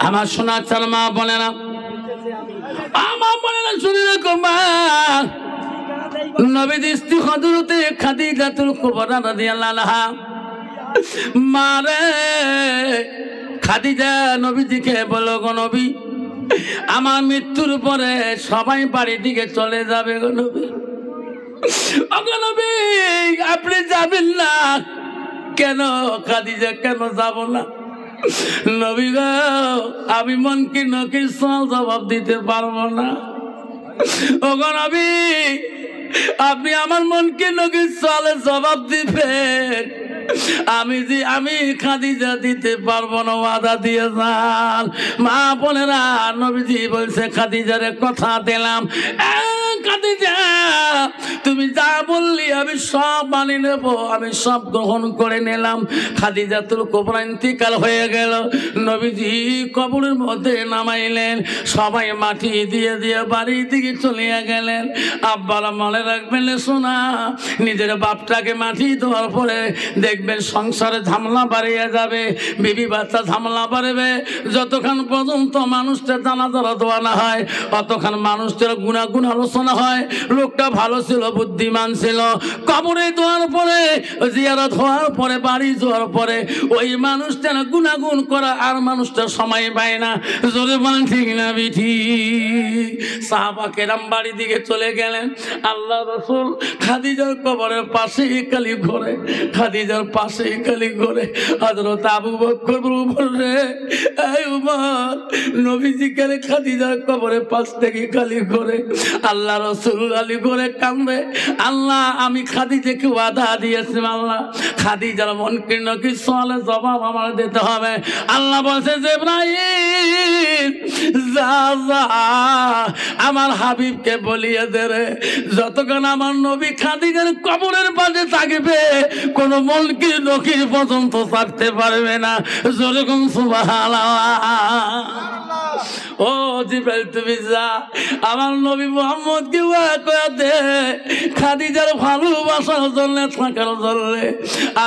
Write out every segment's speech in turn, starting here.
আমার সোনা চার মা বলে না, আমার বলে না, শুনে রাখো মা, নবীর স্ত্রী হযরতে খাদিজাতুল কুবরা রাদিয়াল্লাহু আনহা মারে খাদিজা নবীজিকে বলো গো নবী, আমার মৃত্যুর পরে সবাই বাড়ির দিকে চলে যাবে গো নবী। ওগো নবী আপনি যাবেন না কেন? খাদিজা কেন যাব না? নবী গো আমি মনকে নকির সওয়াল জবাব দিতে পারবো না। ওগো নবী আপনি আমার মনকে নকির সওয়ালের জবাব দিবেন, আমি খাদিজা দিতে পারবো না, ওয়াদা দিয়ে যান। মা বোনেরা নবীজি বলছে খাদিজারে কথা দিলাম, খাদিজা তুমি যা বললি আমি সব মানি নেব, আমি সব গ্রহণ করে নিলাম। খাদিজাতুল কুবরা ইন্তিকাল হয়ে গেল, নবীজি কবরের মধ্যে নামাইলেন, সবাই মাটি দিয়ে দিয়ে বাড়ির দিকে চলে গেলেন। আব্বারা মনে রাখবেন শোনা, নিজের বাপটাকে মাটি দেওয়ার পরে দেখবেন সংসারে ঝামেলা বাড়িয়ে যাবে, বিবি বাচ্চা ঝামেলা বাড়বে। যতক্ষণ পর্যন্ত মানুষটা জানাজারা দেওয়া না হয় অতক্ষণ মানুষটার গুণাগুণ আলোচনা হয়। লোকটা ভালো ছিল, বুদ্ধিমান ছিল, কবরে দেওয়ার পরে জিয়ারত হওয়ার পরে বাড়ি যাওয়ার পরে ওই মানুষটার গুণাগুণ করা আর মানুষটা সময় পায় না। জোরে বলেন ঠিক না বিঠি? সাহাবা কেরাম বাড়ি দিকে চলে গেলেন। আল্লাহ রাসূল খাদিজার কবরের পাশে কালি ঘরে, খাদিজার পাশে কালি ঘরে হযরত আবু বকর বলে, এই উমর নবীজি কেন খাদিজার কবরের পাশ থেকে কালি ঘরে? আল্লাহ রাসূল আলী ঘরে কান্দে, আল্লাহ আমি খাদিজাকে ওয়াদা দিয়েছি, আল্লাহ খাদিজার মনকে নকি সওয়ালের জবাব আমার দিতে হবে। আল্লাহ বলছে জিবরাইল যা যা আমার হাবিবকে বলিয়ে দে রে, যতক্ষণ আমার নবী খাদিজার কবরের পাশে থাকবে কোন মনকি নকির পর্যন্ত থাকতে পারবে না। যেরকম সুবহানাল্লাহ। ও জিবরাইল তুমি যা আমার নবী মুহাম্মদকে ওয়াদা দে, খাদিজার ভালোবাসার জন্য থাকার জন্য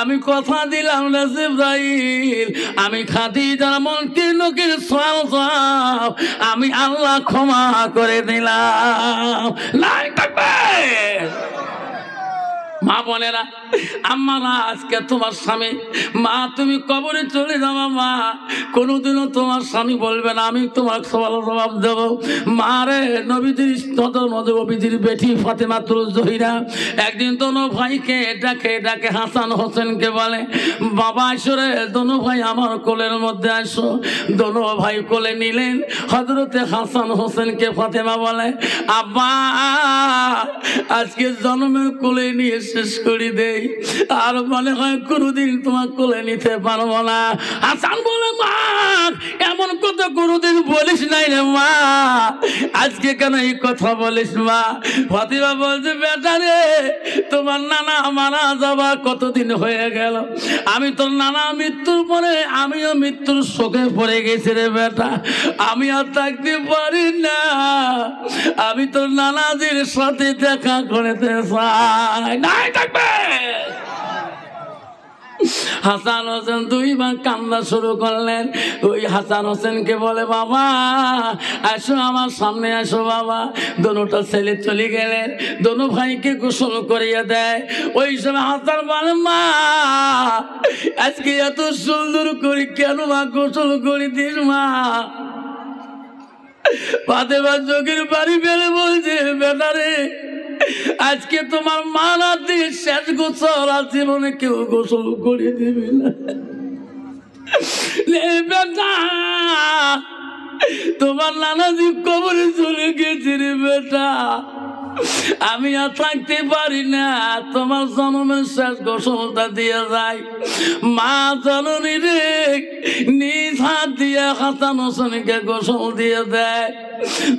আমি কথা দিলাম না জিবরাইল, আমি খাদিজার মনকি নকির সওয়াল আমি আল্লাহ ক্ষমা করে দিলাম। নাই থাকবে মা বোনেরা, আম্মারা আজকে তোমার স্বামী, মা তুমি কবরে চলে যাবা, মা কোনোদিনও তোমার স্বামী বলবে না আমি তোমার সওয়াল জবাব দেবো। মা রে নবীজির নবীজির বেটি ফাতেমাতুল জহিরা একদিন দোনো ভাইকে ডাকে ডাকে হাসান হোসেনকে বলে, বাবা আসো রে, দোনো ভাই আমার কোলের মধ্যে আসো। দোনো ভাই কোলে নিলেন। হযরতে হাসান হোসেনকে ফাতেমা বলে, আব্বা আজকে জন্মের কোলে নিয়ে শেষ করে দেই, আর মনে হয় কোনোদিন তোমার কোলে নিতে পারবো না। হাসান বলে, মা এমন কথা কোনোদিন বলিস নাই রে মা, আজকে কেন এই কথা বলিস মা? ফাতিমা বলছে, বেটা রে তোমার নানা মারা যাওয়া কতদিন হয়ে গেল, আমি তোর নানা মৃত্যুর পরে আমিও মৃত্যুর শোকে পড়ে গেছি রে বেটা, আমি আর থাকতে পারি না, আমি তোর নানাজির সাথে দেখা করতে চাই। নাই থাকবে। হাসান হোসেন দুইবার কান্না শুরু করলেন। ওই হাসান হোসেনকে বলে, বাবা আসো আমার সামনে আসো বাবা। দোনোটা ছেলে চলে গেলেন, দোনো ভাইকে গোসল করিয়ে দেয়। ওই সময় হাসান বলে, মা আজকে এত সুন্দর করে কেন মা গোসল করে দিস মা? ফাতেমা চোখের বাড়ি ফেলে বলছে, বেটা রে আজকে তোমার মা রাতে শেষ গোসল, আর জীবনে কেউ গোসল করে দিবে না। বেটা তোমার নানাজি কবরে চলে গেছে রে বেটা, আমি আর থাকতে পারি না, তোমার জন্মের শেষ গোসলটা দিয়ে যায়। মা জননী রে নিজ হাত দিয়ে হাসান হোসেনকে গোসল দিয়ে দেয়।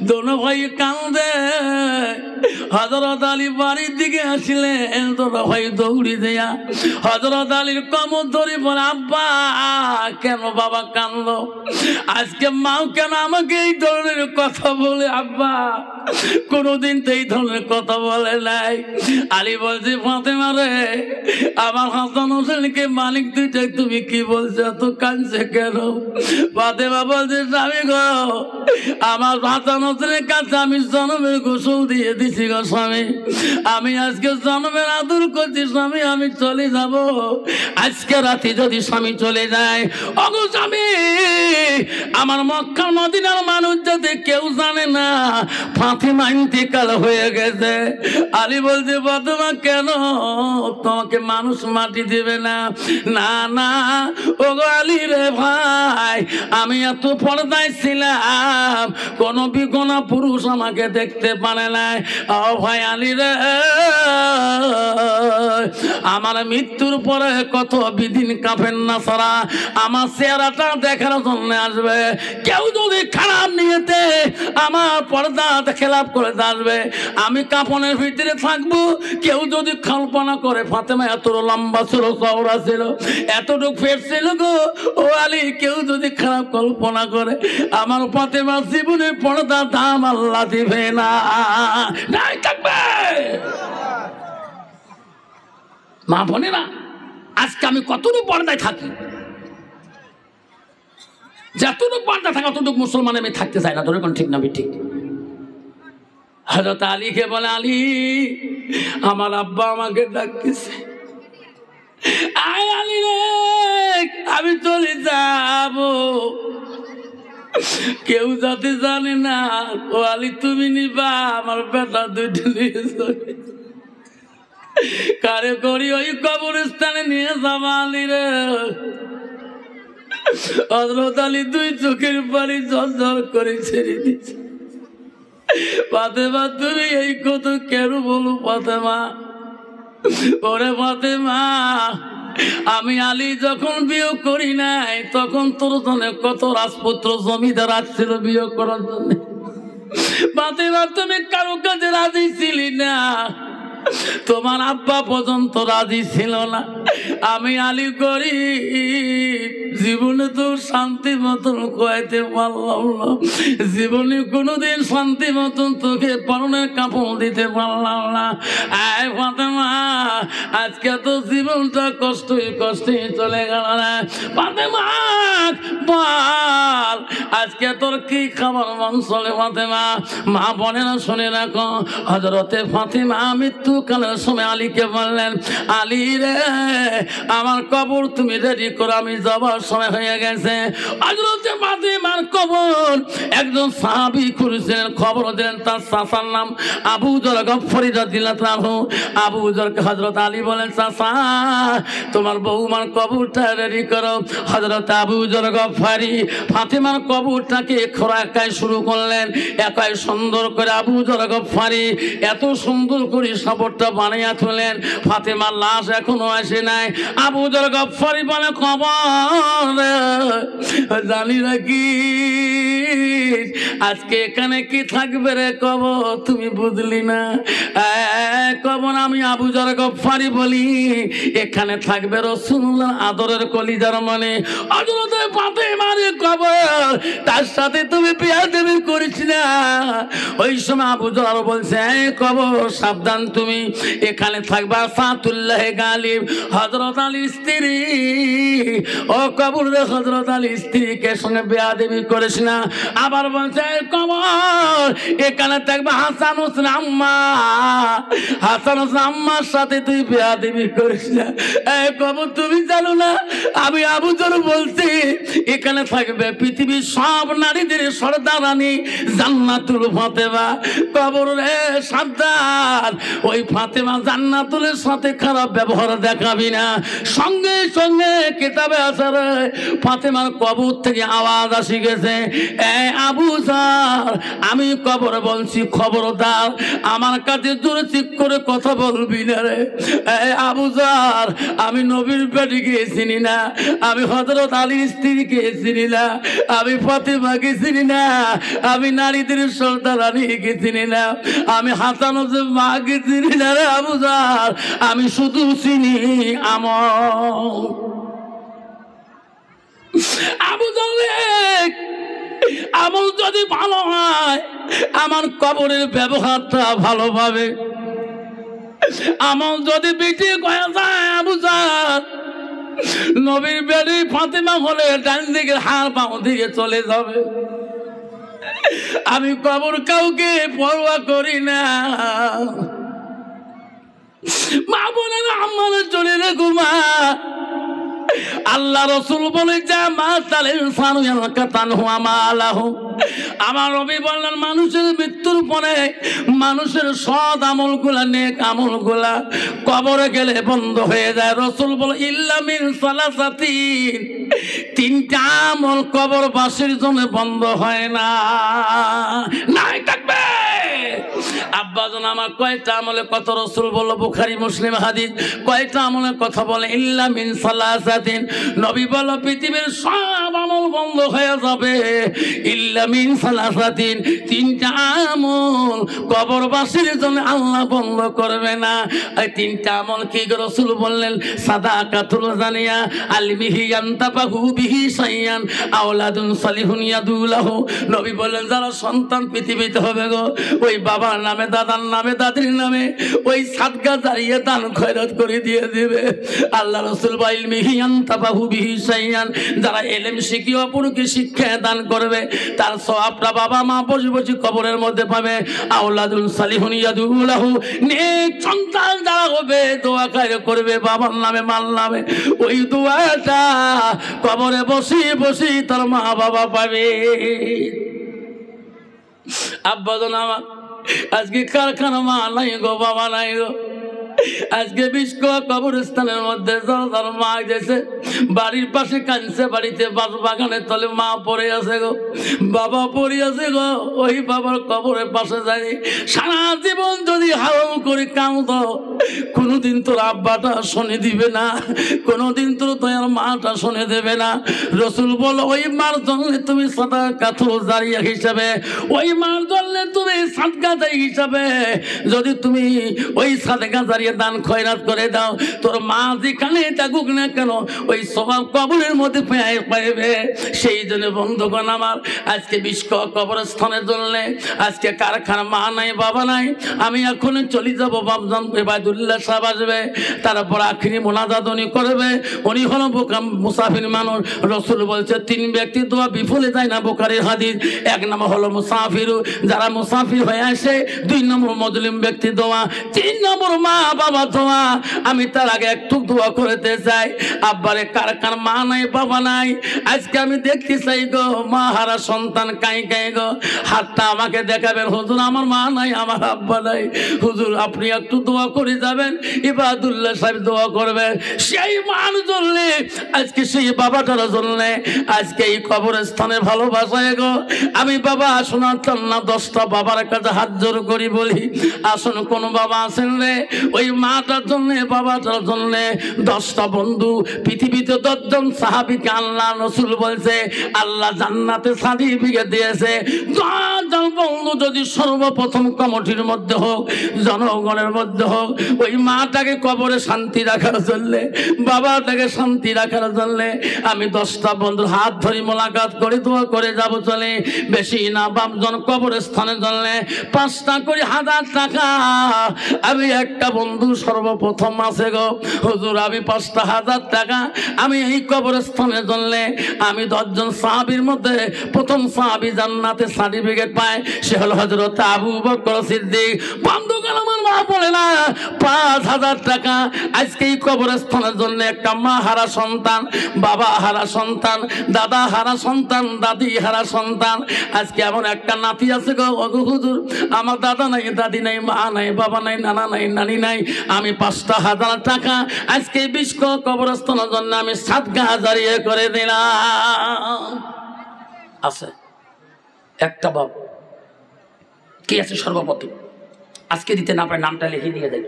দোনো ভাই কান্দে। হযরত আলী বাড়ির দিকে আসলেন তোরা ভাই দৌড়ি দেয়া হযরত আলীর কমর ধরে বলে আব্বা কেন বাবা কাঁদলো আজকে মাও কেন আমাকে এই ধরনের কথা বলে আব্বা কোনোদিন তো এই ধরনের কথা বলে নাই আলী বলছে ফাতেমা রে আমার হাসান হোসেনকে মালিক দুইটা তুমি কি বলছো এত কাঁদছে কেন ফাতেমা বলছে স্বামী গো আমার হাসান হোসেনের কাছে আমি জন্মের গোসল দিয়ে দিছি গো স্বামী আমি আজকে জন্মের আদর করছি স্বামী আমি চলে যাব আজকে রাতে যদি স্বামী চলে যায় ওগো স্বামী আমার মক্কা মদিনার মানুষ যাতে কেউ জানে না ফাতেমা ইন্তেকাল হয়ে গেছে আলী বলছে ফাতেমা কেন তোমাকে মানুষ মাটি দেবে না না না ওগো আলী রে ভাই আমি এত পর্দায় ছিলাম কোন বিগনা পুরুষ আমাকে দেখতে পারে নাই ও ভাই আলী রে আমার মৃত্যুর পরে কত বিদিন কাফের না সারা আমার চেহারাটা দেখার জন্য আসবে কেউ যদি খারাপ নিয়েতে আমার পর্দা খেলাপ করে আসবে আমি কাপনের ভিতরে থাকবো কেউ যদি কল্পনা করে ফাতেমা এত লম্বা ছিল চওড়া ছিল এতটুকু ফেট ছিল গো ও আলী কেউ যদি খারাপ কল্পনা করে আমার ফাতেমার জীবনে পর্দা দাম আল্লাহ দিবে না নাই থাকবে মা বলে না আজকে আমি কতটুকু পর্দায় থাকি যতটুকু পর্দা থাকা ততটুকু মুসলমান আমি থাকতে চাই না তোর কোন ঠিক না ঠিক হযরত আলীকে বলে আলী আমার আব্বা আমাকে ডাকতেছে আয় আলী রে আমি চলে যাব কেউ যাতে জানে না ও আলী তুমি নিবা আমার বেটা দুইটা নিয়ে যাবে কারে করি ওই কবরস্থানে নিয়ে যাবা আলী রে হযরত আলী দুই চোখের পানি ঝরঝর করে ছেড়ে দিচ্ছে ফাতেমা তুমি এই কথা কেন বলো ফাতেমা ওরে ফাতেমা আমি আলী যখন বিয়ে করি নাই তখন তোর জন্য কত রাজপুত্র জমিদার আসছিল বিয়ে করার জন্য ফাতেমা তুমি কারো কাছে রাজি ছিলি না তোমার আব্বা পর্যন্ত রাজি ছিল না আমি আলী করি জীবনে তো শান্তি মতন খোয়াইতে পারলাম না জীবনে কোনোদিন শান্তি মতন তোকে পরনে কাপড় দিতে পারলাম না আয় ফাতেমা আজকে তো জীবনটা কষ্টই চলে গেল না ফাতেমা বল আজকে তোর কি খাবার মন চলে ফাতেমা মা বলে না শুনে রাখো হযরতে ফাতেমা মৃত্যুকালের সময় আলীকে বললেন আলী রে আমার কবর তুমি রেডি করো আমি যাবার সময় হয়ে গেছে হযরতে ফাতেমার কবর একজন সাহাবী করেছিলেন খবর দিলেন তার চাচার নাম আবু যর গফফারী রাদিয়াল্লাহু আনহু আবু যরকে হযরত আলী বলেন চাচা তোমার বউমার কবরটা রেডি করো হযরত আবু যর গফফারী ফাতেমার কবরটাকে খোরাকায় শুরু করলেন একাই সুন্দর করে আবু যর গফফারী এত সুন্দর করে কবরটা বানিয়ে তুলেন ফাতেমার লাশ এখনো আসে নাই আবু যর গফফারী বলে কবর জানি নাকি আজকে এখানে কি থাকবে রে কবর তুমি বুঝলি না কবর আমি আবু যর গফফারী বলি এখানে থাকবে রাসূলুল্লাহ আদরের কলিজার মানে হযরত ফাতেমার কবর তার সাথে তুমি বেয়াদবি করিস না ওই সময় আবু যর বলছে কবর সাবধান তুমি এখানে থাকবা ফাতুল্লাহ গালিব হযরত আলীর স্ত্রী ও কবর রে হযরত আলীর স্ত্রীকে সঙ্গে বেয়াদবি করিস না আবার বলছে কবর এখানে থাকবা হাসান হোসেন আম্মা হাসান হোসেন আম্মার সাথে তুই বেয়াদবি করিস না কবর তুমি জানো না আমি আবু যর বলছি এখানে থাকবে পৃথিবীর সব নারীদের সর্দারানী জান্নাতুল ফাতেমা কবর রে সাবধান ওই ফাতেমা জান্নাতুলের সাথে খারাপ ব্যবহার দেখাবি না সঙ্গে সঙ্গে কিতাবে আছে রে ফাতেমার কবর থেকে আওয়াজ আসি গেছে আবু যর আমি কবর বলছি খবরদার আমার কাছে জোরে চিক করে কথা বলবি না রে আবু যর আমি নবীর বেটিকে চিনি না আমি হযরত আলীর স্ত্রী আলীকে চিনি না, আমি ফাতেমাকে চিনি না, আমি নারীদের সর্দার আলীকে চিনি না, আমি হাসান হোসেন মাকে চিনি না রে আবু জাহল, আমি শুধু চিনি আমল। আবু জাহল আমল যদি ভালো হয় আমার কবরের ব্যবহারটা ভালো পাবে, আমল যদি বেঁচে কয়া যায় আবু জাহল নবীর বেড়ি ফাতেমা হলে ডান দিকে হার বাম দিকে চলে যাবে। আমি কবর কাউকে পরোয়া করি না। মা বলেন আমার চলে রে ঘুমা, আল্লাহ রসুল বলে যা মা তালের আমার নবী বললেন মানুষের মৃত্যুর পরে মানুষের সৎ আমল গুলা নেক আমল গুলা কবরে গেলে বন্ধ হয়ে যায়। রসুল বলে ইল্লা মিন সালাসাতিন, তিনটা আমল কবরবাসীর জন্য বন্ধ হয় না। নাই থাকবে আব্বাজন আমার কয়টা আমলের কথা রসুল বলল, বুখারী মুসলিম হাদিস, কয়টা আমলের কথা বলে ইল্লা মিন সালাসাতিন, নবী বলল পৃথিবীর সব আমল বন্ধ হয়ে যাবে ইল্লা মিন সালাসাতিন, তিনটা আমল কবরবাসীর জন্য আল্লাহ বন্ধ করবে না। এই তিনটা আমল কি রসুল বললেন, সাদাকাতুল জানিয়া আলমিহি আনতাবাহু বিহি সাইয়ান আওলাদুন সালিহুন ইয়াদুলাহু, নবী বললেন যারা সন্তান পৃথিবীতে হবে গো ওই বাবার নামে দাদার নামে দাদির নামে ওই সাদকা জারিয়া দান খয়রাত করে দিয়ে দিবে। আল্লাহ রসুল ইলমিহি আনতাবাহু বিহি সাইয়ান, যারা ইলম শিখি অপরকে শিক্ষা দান করবে তার সওয়াবটা বাবা মা বসে বসে কবরের মধ্যে পাবে। আওলাদুন সালিহুন ইয়াদুলাহু, নেক সন্তান যারা হবে দোয়া করবে বাবার নামে মার নামে, ওই দোয়াটা কবরে বসে বসে তার মা বাবা পাবে। আব্বাজন আমার আজকে কারখানা মা নাই গো বাবা নাই গো, আজকে বিস্কুয়া কবরস্থানের মধ্যে যার মা গেছে বাড়ির পাশে কাঁদছে, বাড়িতে বাগানের তলে মা পড়ে আছে গো, বাবা পড়ে আছে গো, ওই বাবার কবরের পাশে যাই সারা জীবন যদি হাও করে কাঁদ কোনোদিন তোর আব্বাটা শুনে দিবে না, কোনোদিন তোর তোমার মাটা শুনে দেবে না। রসুল বলো ওই মার জন্য তুমি সাদাকাতুল জারিয়া হিসাবে, ওই মার জন্য তুমি সাদকা জারি হিসাবে যদি তুমি ওই সাদকা জারিয়া দান খয়রাত করে দাও, তোর মা যেখানে থাকুক না কেন ওই সওয়াব কবরের মধ্যে পাইবে। সেই জন্য বন্ধুগণ আমার আজকে বিস্ক কবরস্থানের জন্য আজকে কারখানা মা নাই বাবা নাই, আমি এখন চলে যাব বাবজান ইবাদুল্লাহ সাহেব আসবে, তারপর আখিরি মোনাজাত উনি করবে, উনি হলো মুসাফির মানুষ। রসুল বলছে তিন ব্যক্তি দোয়া বিফলে যায় না, বুখারীর হাদিস। এক নম্বর হলো মুসাফির, যারা মুসাফির হয়ে আসে, দুই নম্বর মজলুম ব্যক্তি দোয়া, তিন নম্বর মা বাবা দোয়া। আমি তার আগে একটু দোয়া করতে চাই, আব্বারে কারখানা মা নাই বাবা নাই, আজকে আমি দেখতে চাই গো মা হারা সন্তান কাই কাই গো, হাতটা আমাকে দেখাবেন হুজুর আমার মা নাই আমার আব্বা নাই, হুজুর আপনি একটু দোয়া করে যাবেন, ইবাদুল্লাহ সাহেব দোয়া করবেন সেই মান জন্যে, আজকে সেই বাবাটার জন্যে আজকে এই কবরস্থানে ভালোবাসায় গো। আমি বাবা শোনাতাম না 10টা বাবার কাছে হাত জোর করি বলি আসুন কোন বাবা আছেন রে, ওই মাটার জন্য বাবাটার জন্য 10টা বন্ধু পৃথিবীতে 10 জন সাহাবীকে আল্লাহ রসুল বলছে আল্লাহ জান্নাতে সার্টিফিকেট দিয়েছে। 10 জন বন্ধু যদি সর্বপ্রথম কমিটির মধ্যে হোক জনগণের মধ্যে হোক, ওই মাটাকে কবরে শান্তি রাখার জন্য বাবাটাকে শান্তি রাখার জন্য আমি 10টা বন্ধুর হাত ধরে মোলাকাত করে দোয়া করে যাব চলে, বেশি না বাপজন কবরস্থানের জন্য 5টা করে 1000 টাকা। আমি একটা বন্ধু সর্বপ্রথম আছে গো হুজুর আমি 5টা 1000 টাকা আমি এই কবরস্থানের জন্য, আমি 10 জন সাহাবীর মধ্যে প্রথম সাহাবী জান্নাতে সার্টিফিকেট পায় সে হলো হযরত আবু বকর সিদ্দিক। বন্ধুগণ আমার মা বলে না 5000 টাকা আজকে এই কবরস্থানের জন্য একটা মা হারা সন্তান, বাবা হারা সন্তান, দাদা হারা সন্তান, দাদি হারা সন্তান, আজকে এমন একটা নাতি আছে গো হুজুর আমার দাদা নাই দাদি নাই মা নাই বাবা নাই নানা নাই নানি নাই, আমি 5টা 1000 টাকা আজকে বিস্ক কবরস্থানের জন্য আমি সাদকা জারিয়া করে দিলাম। আছে একটা বাপ কি আছে সর্বপ্রথম আজকে দিতে না পারে নামটা লিখে দিয়ে দেন,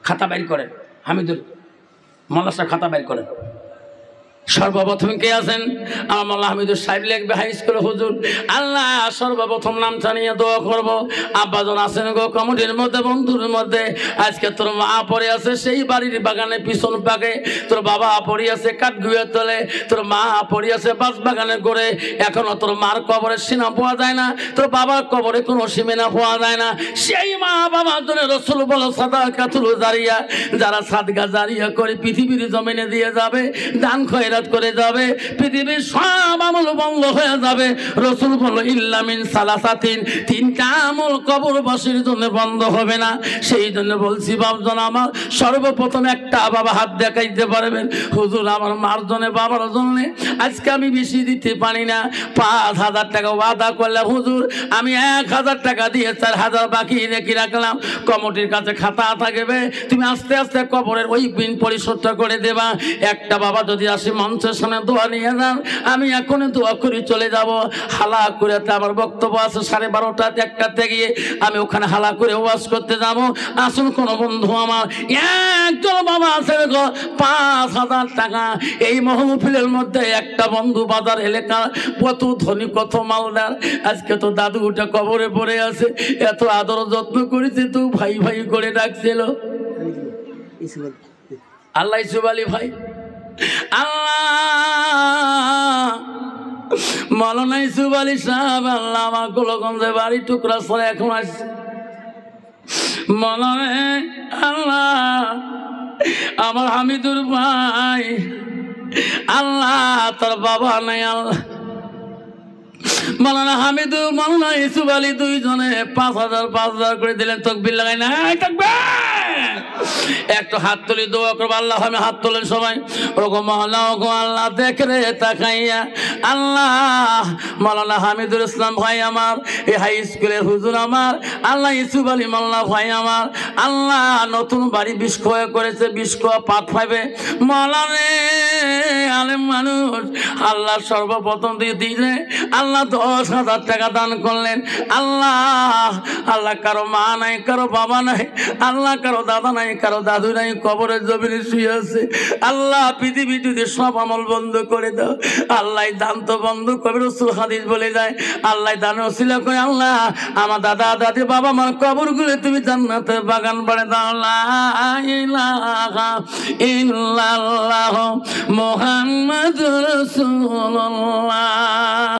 খাতা বাইর করেন, হামিদুল মোল্লা সাহেব খাতা বাইর করেন, সর্বপ্রথম কে আছেন? আমার মোল্লা হামিদুর সাহেব লিখবে হাই স্কুলে, হুজুর আল্লাহ সর্বপ্রথম নাম জানিয়ে দোয়া করব। আব্বাজন আছেন গো কমিটির মধ্যে, বন্ধুর মধ্যে। আজকে তোর মা পড়ে আছে সেই বাড়ির বাগানে পিছন পাকে, তোর বাবা পড়ে আছে কাঠগুয়ের তলে, তোর মা পড়ে আছে বাস বাগানে করে। এখনো তোর মার কবরের সিনা পাওয়া যায় না, তোর বাবার কবরে কোনো সীমানা পাওয়া যায় না। সেই মা বাবার জন্য রসুল বলো সাদাকাতুল জারিয়া, যারা সাদকা জারিয়া করে পৃথিবীর জমিনে দিয়ে যাবে, দান খয়রাত করে যাবে, পৃথিবীর সব আমল বন্ধ হয়ে যাবে। রসুল বলল ইল্লা মিন সালাসাতিন, তিনটা আমল কবরবাসীর জন্য বন্ধ হবে না। সেই জন্য বলছি বাপজন আমার, সর্বপ্রথম একটা বাবা হাত দেখাইতে পারবেন? হুজুর আমার মার জন্য বাবার জন্য আজকে আমি বেশি দিতে পারি না, 5,000 টাকা ওয়াদা করলাম হুজুর, আমি 1,000 টাকা দিয়ে 4,000 বাকি রেখে রাখলাম। কমিটির কাছে খাতা থাকবে, তুমি আস্তে আস্তে কবরের ওই বিল পরিশোধটা করে দেবা। একটা বাবা যদি আসে মঞ্চের সামনে দোয়া নিয়ে যান, আমি এখনই দোয়া করে চলে যাব। হালা করে আমার বক্তব্য আছে 12:30 1টাতে গিয়ে আমি ওখানে হালা করে ওয়াজ করতে যাব। আসুন কোন বন্ধু আমার, একজন বাবা আছে 5,000 টাকা। এই মহফিলের মধ্যে একটা বন্ধু বাজার এলাকা কত ধনী কত মালদার, আজকে তো দাদু ওটা কবরে পড়ে আছে, এত আদর যত্ন করেছে, তো ভাই ভাই করে ডাকছিল। আল্লাহ ইসুফ আলী ভাই, আল্লাহ মৌলানা ইসুফ আলী সাহেব, আল্লাহ আমার গোলগঞ্জে বাড়ি টুকরা সরে এখন আসছে। মৌলানা আল্লাহ আমার হামিদুর ভাই, আল্লাহ তোর বাবা নাই, আল্লাহ মৌলানা হামিদুর মৌলানা ইসুফ আলী দুইজনে 5,000 করে দিলেন। তাকবীর লাগাই না, একটু হাত তুলি দোয়া করবো। আল্লাহ আমি হাত তোলেন সবাই। ওগো মহল্লা, ওগো আল্লাহ দেখ রে তাকাইয়া, আল্লাহ মৌলানা হামিদুল ইসলাম ভাই আমার, এই হাই স্কুলের হুজুর আমার, আল্লাহ ইসুফ আলী মোল্লা ভাই আমার, আল্লাহ নতুন বাড়ি বিস্কয় করেছে, বিস্কয় পাত পাইবে। মৌলানে আলেম মানুষ, আল্লাহ সর্বপ্রথম দিয়ে দিলে আল্লাহ 10,000 টাকা দান করলেন। আল্লাহ আল্লাহ কারো মা নাই, কারো বাবা নাই, আল্লাহ কারো দাদা নাই, কারো দাদু নাই, কবরের জমিনে শুয়ে আছে। আল্লাহ পৃথিবী যদি সব আমল বন্ধ করে দাও, আল্লাহ দান তো বন্ধ করবে। রাসূল হাদিস বলে যায়, আল্লাহ দান ওসিলা করে আল্লাহ আমার দাদা দাদি বাবা মার কবরগুলো তুমি জান্নাতের বাগান বাড়ে দাও। লা ইলাহা ইল্লাল্লাহ মুহাম্মাদুর রাসূলুল্লাহ।